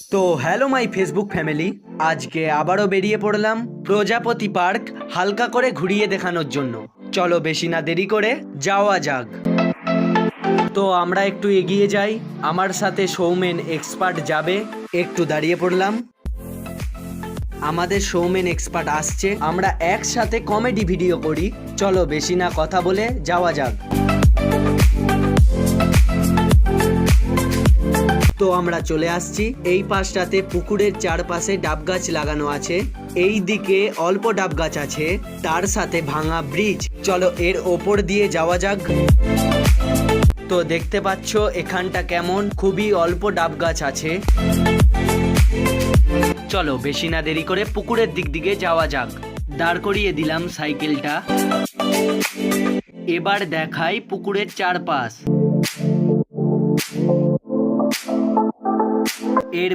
তো hello my Facebook family, আজকে আবারও বেরিয়ে পড়লাম প্রজাপতি পার্ক হালকা করে ঘুরিয়ে দেখানোর জন্য। চলো বেশি না দেরি করে যাওয়া যাক। তো আমরা একটু এগিয়ে যাই, আমার সাথে সৌমেন এক্সপার্ট যাবে। একটু দাঁড়িয়ে পড়লাম, আমাদের সৌমেন এক্সপার্ট আসছে, আমরা একসাথে কমেডি ভিডিও করি। চলো বেশি না কথা বলে যাওয়া যাক। তো আমরা চলে আসছি, এই পাশটাতে পুকুরের চারপাশে ডাব গাছ লাগানো আছে, এই দিকে অল্প ডাব গাছ আছে, তার সাথে ভাঙা ব্রিজ। চলো এর ওপর দিয়ে যাওয়া যাক। তো দেখতে পাচ্ছ এখানটা কেমন, খুবই অল্প ডাব গাছ আছে। চলো বেশি না দেরি করে পুকুরের দিক দিকে যাওয়া যাক। দাঁড় করিয়ে দিলাম সাইকেলটা, এবার দেখাই পুকুরের চারপাশ। এর